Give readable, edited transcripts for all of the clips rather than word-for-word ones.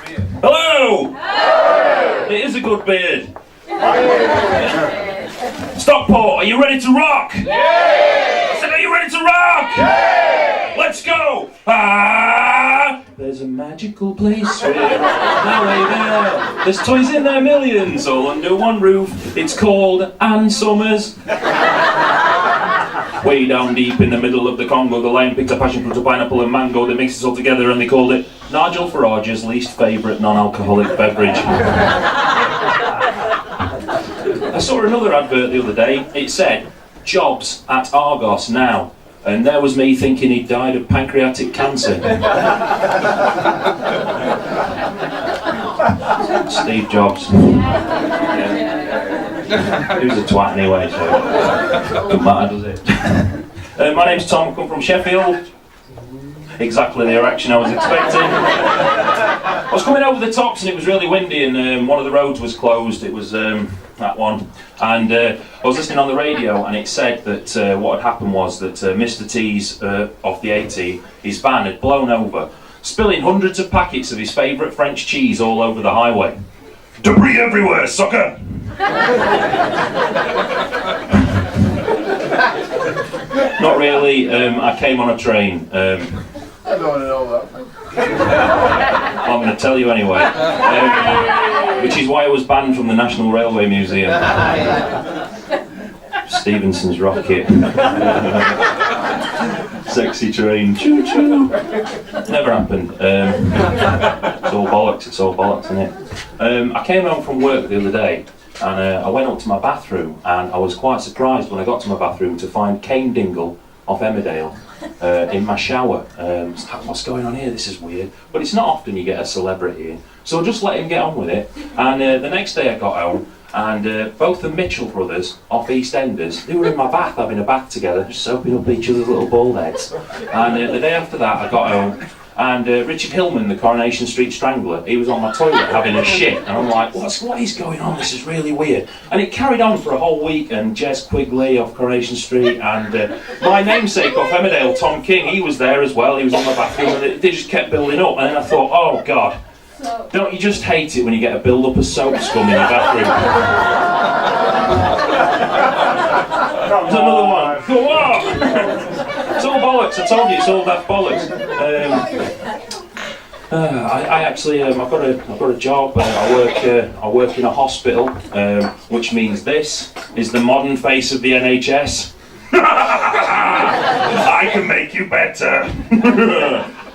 Hello! It is a good beard. Stockport, are you ready to rock? I said, are you ready to rock? Let's go! There's a magical place where now way there. There's toys in their millions, all under one roof. It's called Ann Summers. Way down deep in the middle of the Congo, the lion picked a passion fruit, a pineapple and mango. They mixed it all together and they called it Nigel Farage's least favourite non-alcoholic beverage. I saw another advert the other day. It said, jobs at Argos now. And there was me thinking he'd died of pancreatic cancer. Steve Jobs. He was a twat anyway, so doesn't matter, does it? My name's Tom, I come from Sheffield. Exactly the reaction I was expecting. I was coming over the tops and it was really windy and one of the roads was closed. It was that one. And I was listening on the radio and it said that what had happened was that Mr T's off the 80, his van had blown over, spilling hundreds of packets of his favourite French cheese all over the highway. Debris everywhere, sucker! Not really, I came on a train. I don't want to know that. I'm going to tell you anyway. Which is why I was banned from the National Railway Museum. Stevenson's rocket. Sexy train. Choo choo. Never happened. It's all bollocks, isn't it? I came home from work the other day and I went up to my bathroom and I was quite surprised when I got to my bathroom to find Cane Dingle off Emmerdale in my shower. What's going on here? This is weird. But it's not often you get a celebrity in. So I just let him get on with it. And the next day I got home and both the Mitchell brothers off EastEnders, they were in my bath having a bath together, just soaping up each other's little bald heads. And the day after that I got home and Richard Hillman, the Coronation Street Strangler, he was on my toilet having a shit, and I'm like, what is going on? This is really weird. And it carried on for a whole week, and Jez Quigley off Coronation Street, and my namesake off Emmerdale, Tom King, he was there as well, he was on my bathroom, and they just kept building up, and then I thought, oh God, don't you just hate it when you get a build-up of soap scum in your bathroom? There's another one. Go on! It's all bollocks, I told you, it's all that bollocks. I actually, I've got a job. I work in a hospital, which means this is the modern face of the NHS. I can make you better.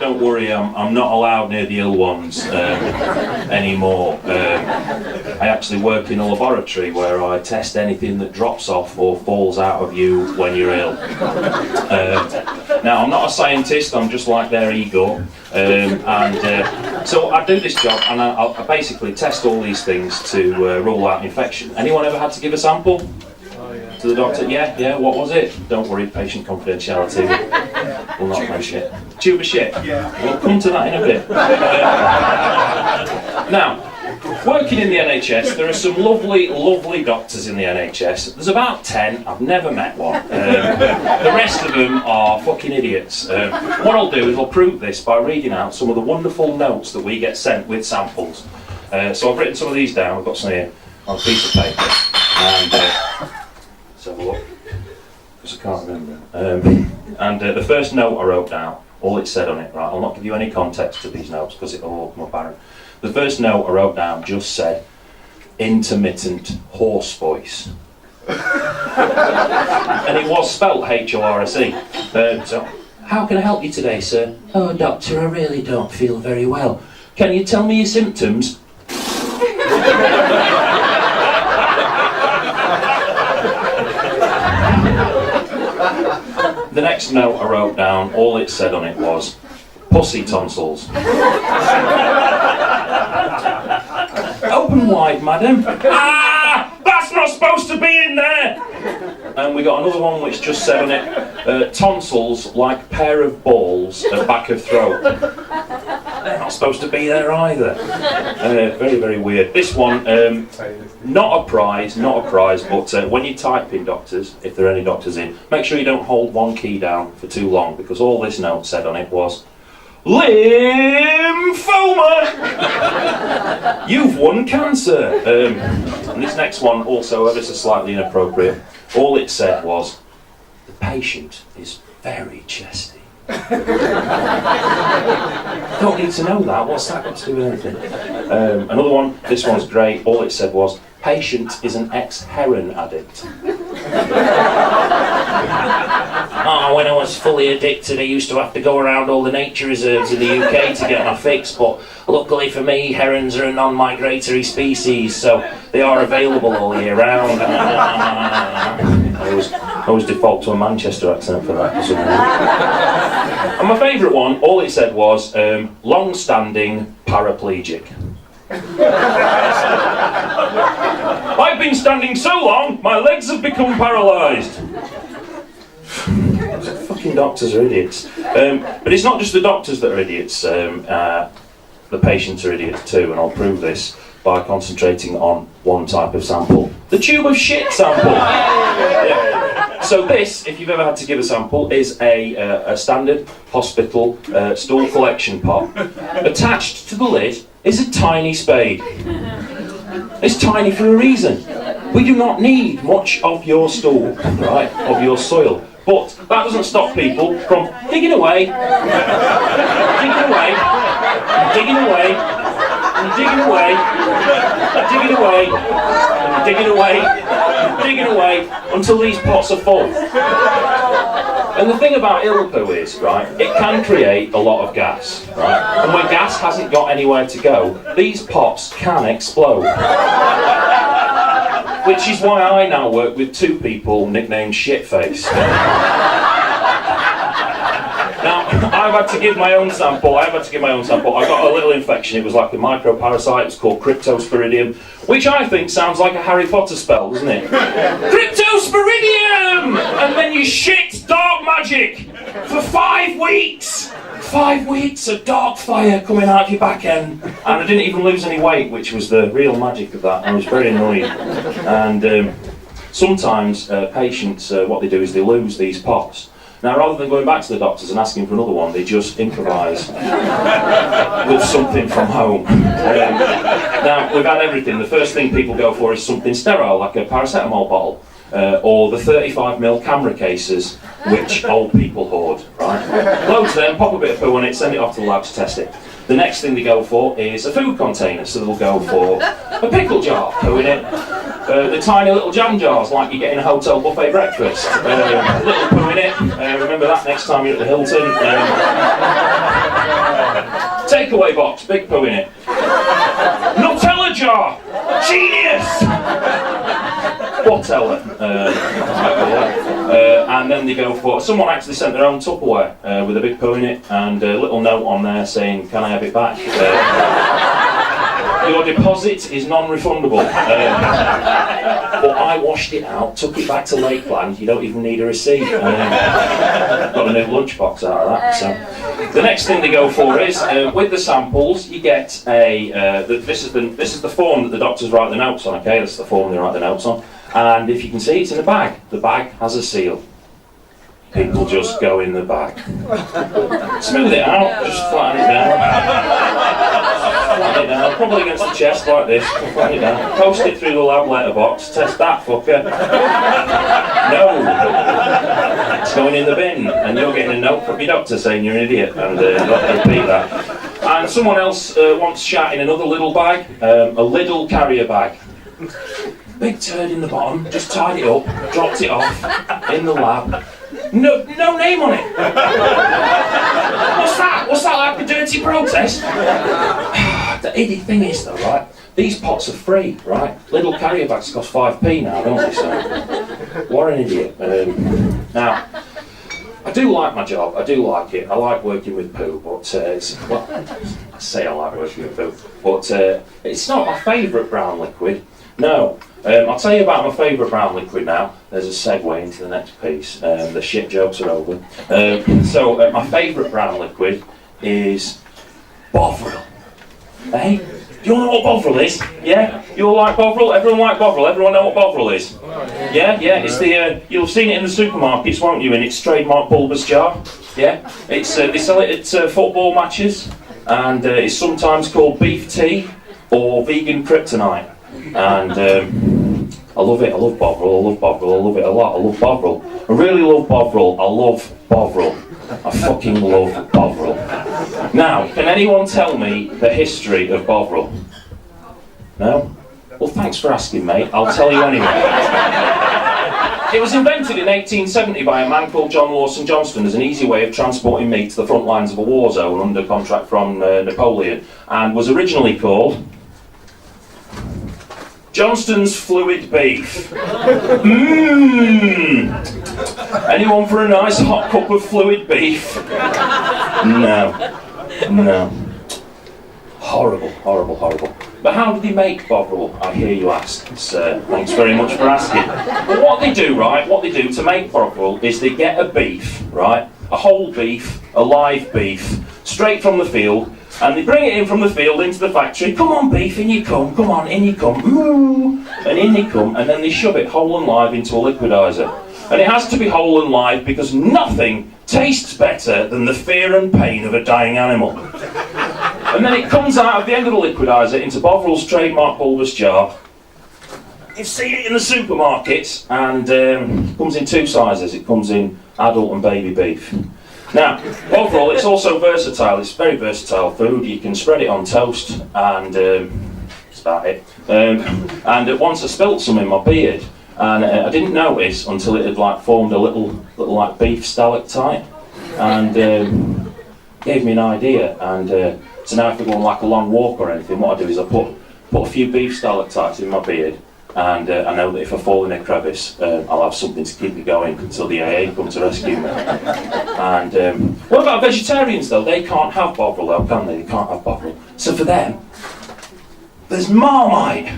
Don't worry, I'm not allowed near the ill ones anymore. I actually work in a laboratory where I test anything that drops off or falls out of you when you're ill. Now, I'm not a scientist, I'm just like their ego. So I do this job and I basically test all these things to rule out infection. Anyone ever had to give a sample? To the doctor? Yeah, what was it? Don't worry, patient confidentiality will not mention it. Tube of shit? Yeah. We'll come to that in a bit. Now, working in the NHS, there are some lovely, lovely doctors in the NHS. There's about 10, I've never met one. The rest of them are fucking idiots. What I'll do is I'll prove this by reading out some of the wonderful notes that we get sent with samples. So I've written some of these down, I've got some here on a piece of paper. And let's have a look, because I can't remember. And the first note I wrote down, all it said on it, right, I'll not give you any context to these notes because it'll all come apparent. The first note I wrote down just said, intermittent hoarse voice. And it was spelt H-O-R-S-E. So, how can I help you today, sir? Oh, doctor, I really don't feel very well. Can you tell me your symptoms? The next note I wrote down, all it said on it was, pussy tonsils. Open wide, madam. Ah! That's not supposed to be in there! And we got another one which just said on it, tonsils like pair of balls at back of throat. They're not supposed to be there either. Very, very weird. This one, not a prize, but when you type in doctors, if there are any doctors in, make sure you don't hold one key down for too long, because all this note said on it was, lymphoma! You've won cancer. And this next one also ever so slightly inappropriate. All it said was, the patient is very chesty. Don't need to know that. What's that got to do with anything? Another one, this one's great. All it said was, patient is an ex-heroin addict. Oh, when I was fully addicted, I used to have to go around all the nature reserves in the UK to get my fix, but luckily for me, herons are a non-migratory species, so they are available all year round. I always default to a Manchester accent for that. And my favourite one, all it said was, long-standing paraplegic. I've been standing so long, my legs have become paralysed. Fucking doctors are idiots. But it's not just the doctors that are idiots, the patients are idiots too, and I'll prove this by concentrating on one type of sample. The tube of shit sample. Yeah. So this, if you've ever had to give a sample, is a standard hospital stool collection pot. Attached to the lid is a tiny spade. It's tiny for a reason. We do not need much of your stool, right, of your soil. But that doesn't stop people from digging away, digging away, digging away, and digging away, and digging away, and digging away, and digging away, until these pots are full. And the thing about ill-poo is, right, it can create a lot of gas, right? And when gas hasn't got anywhere to go, these pots can explode. Which is why I now work with two people nicknamed Shitface. Now, I've had to give my own sample. I got a little infection. It was like a microparasite. It's called Cryptosporidium, which I think sounds like a Harry Potter spell, doesn't it? Cryptosporidium! And then you shit dark magic for 5 weeks. 5 weeks of dark fire coming out of your back end. And I didn't even lose any weight, which was the real magic of that. I was very annoyed. And sometimes patients, what they do is they lose these pots. Now, rather than going back to the doctors and asking for another one, they just improvise with something from home. Now, we've had everything. The first thing people go for is something sterile, like a paracetamol bottle, or the 35mm camera cases, which old people hoard, right? Loads of them, pop a bit of poo on it, send it off to the lab to test it. The next thing they go for is a food container, so they'll go for a pickle jar, poo in it. The tiny little jam jars, like you get in a hotel buffet breakfast. Little poo in it. Remember that next time you're at the Hilton. Takeaway box, big poo in it. Nutella jar! Genius! Whatever. And then they go for, someone actually sent their own Tupperware with a big poo in it and a little note on there saying, can I have it back? Your deposit is non-refundable. But I washed it out, took it back to Lakeland, you don't even need a receipt. Got a new lunchbox out of that. So. The next thing they go for is, with the samples, you get a, this is the form that the doctors write the notes on, okay? That's the form they write the notes on. And if you can see, it's in a bag. The bag has a seal. People just go in the bag. Smooth it out, just flatten it down. Flatten it down, probably against the chest like this. Flatten it down. Post it through the lab letterbox. Test that fucker. No. It's going in the bin. And you're getting a note from your doctor saying you're an idiot. And you've got to repeat that. And someone else wants shat in another little bag. A Lidl carrier bag. Big turd in the bottom, just tied it up, dropped it off, in the lab. No name on it. What's that? What's that, like a dirty protest? The idiot thing is though, right? These pots are free, right? Little carrier bags cost 5p now, don't they? So, what an idiot. Now, I do like my job, I do like it. I like working with poo, but well, I say I like working with poo, but it's not my favourite brown liquid. No. I'll tell you about my favourite brown liquid now. There's a segue into the next piece. The shit jokes are over. So my favourite brown liquid is Bovril. Hey? Do you all know what Bovril is? Yeah? You all like Bovril? Everyone like Bovril? Everyone know what Bovril is? Yeah? Yeah? It's the, you'll have seen it in the supermarkets, won't you? In its trademark bulbous jar. Yeah? It's, they sell it at football matches. And it's sometimes called beef tea. or vegan kryptonite. And I love it. I love Bovril. I love Bovril. I love it a lot. I love Bovril. I really love Bovril. I love Bovril. I fucking love Bovril. Now, can anyone tell me the history of Bovril? No? Well, thanks for asking, mate. I'll tell you anyway. It was invented in 1870 by a man called John Lawson Johnston as an easy way of transporting meat to the front lines of a war zone under contract from Napoleon, and was originally called Johnston's Fluid Beef. Anyone for a nice hot cup of fluid beef? No. No. Horrible, horrible, horrible. But how do they make Bovril, I hear you ask? Thanks very much for asking. But what they do, right, what they do to make Bovril is they get a beef, right, a whole beef, a live beef, straight from the field, and they bring it in from the field into the factory. Come on, beef, in you come on, in you come, moo, and in they come, and then they shove it whole and live into a liquidizer. And it has to be whole and live because nothing tastes better than the fear and pain of a dying animal. And then it comes out at the end of the liquidizer into Bovril's trademark bulbous jar. You see it in the supermarkets, and it comes in two sizes. It comes in adult and baby beef. Now, Bovril, it's also versatile. It's very versatile food. You can spread it on toast, and that's about it. And once I spilt some in my beard, and I didn't notice until it had like formed a little like beef stalactite, and gave me an idea. And so now if I go on like a long walk or anything, what I do is I put a few beef stalactites in my beard, and I know that if I fall in a crevice, I'll have something to keep me going until the AA come to rescue me. And what about vegetarians though? They can't have Bovril though, can they? They can't have Bovril. So for them, there's Marmite.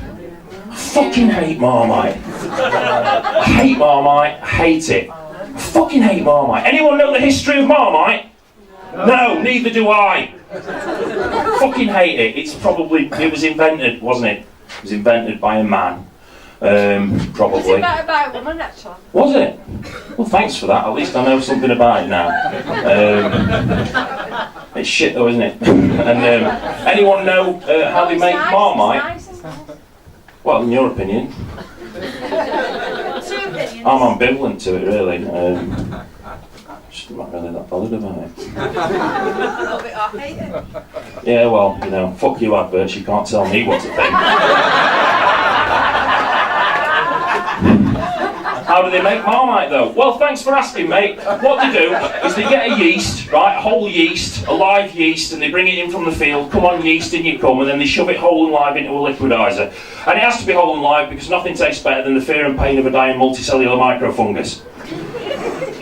I fucking hate Marmite. I hate Marmite, I hate it. I fucking hate Marmite. Anyone know the history of Marmite? No, neither do I. Fucking hate it. It was invented, wasn't it? It was invented by a man. Probably. Was it invented by a woman, actually? Was it? Well, thanks for that. At least I know something about it now. It's shit though, isn't it? And anyone know how they make Marmite? Well, in your opinion. I'm ambivalent to it, really. Just not really that bothered about it. A little bit off, hate it. Yeah, well, you know, fuck you adverts, you can't tell me what to think. How do they make Marmite though? Well, thanks for asking, mate. What they do is they get a yeast, right, a whole yeast, a live yeast, and they bring it in from the field. Come on, yeast, in you come, and then they shove it whole and live into a liquidizer. And it has to be whole and live because nothing tastes better than the fear and pain of a dying multicellular microfungus.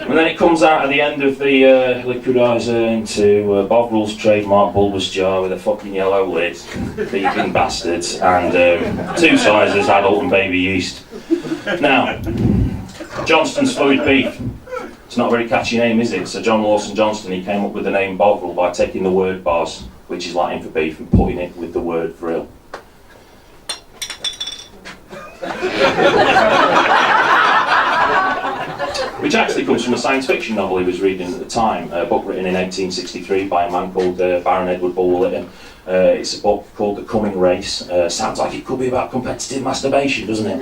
And then it comes out at the end of the liquidizer into Bovril's trademark bulbous jar with a fucking yellow lid, vegan bastards, and two sizes, adult and baby yeast. Now, Johnston's Fluid Beef. It's not a very catchy name, is it? So John Lawson Johnston, he came up with the name Bovril by taking the word Bos, which is Latin for beef, and putting it with the word vril. Which actually comes from a science fiction novel he was reading at the time, a book written in 1863 by a man called Baron Edward Bulwer-Lytton. It's a book called The Coming Race. Sounds like it could be about competitive masturbation, doesn't it?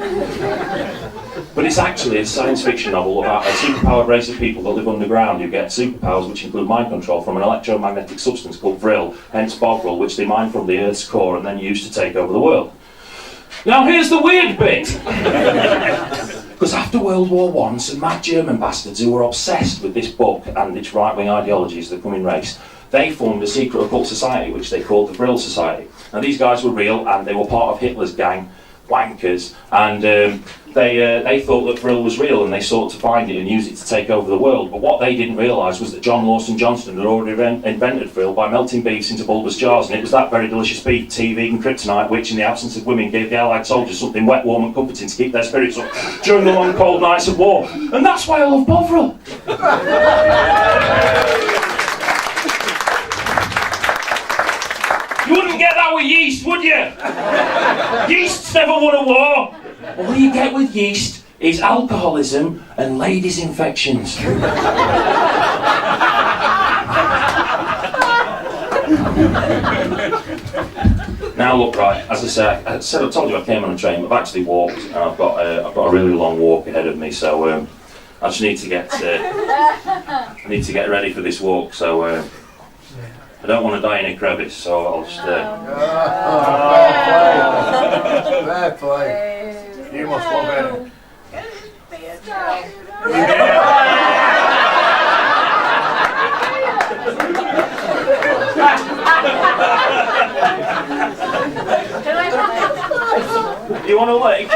But it's actually a science fiction novel about a superpowered race of people that live underground who get superpowers which include mind control from an electromagnetic substance called vril, hence Bovril, which they mine from the Earth's core and then use to take over the world. Now here's the weird bit. Because after World War I, some mad German bastards who were obsessed with this book and its right-wing ideologies, The Coming Race, they formed a secret occult society which they called the Vril Society. Now these guys were real and they were part of Hitler's gang, wankers, and they thought that Vril was real and they sought to find it and use it to take over the world. But what they didn't realise was that John Lawson Johnston had already invented Vril by melting beefs into bulbous jars, and it was that very delicious beef, tea, vegan kryptonite, which in the absence of women gave the Allied soldiers something wet, warm and comforting to keep their spirits up during the long cold nights of war. And that's why I love Bovril. You wouldn't get that with yeast, would you? Yeast's never won a war. All you get with yeast is alcoholism and ladies' infections. Now, Now look, right, as I said, I told you I came on a train, but I've actually walked, and I've got a really long walk ahead of me, so I just need to get ready for this walk, so I don't want to die in a crevice, so I'll just... Fair play. You must love it. You want a leg?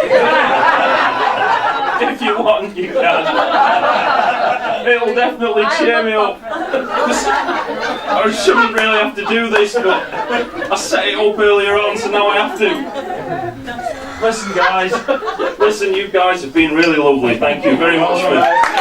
If you want, you can. It'll definitely cheer me up. I shouldn't really have to do this, but I set it up earlier on, so now I have to. Listen, guys. Listen, you guys have been really lovely. Thank you very much for...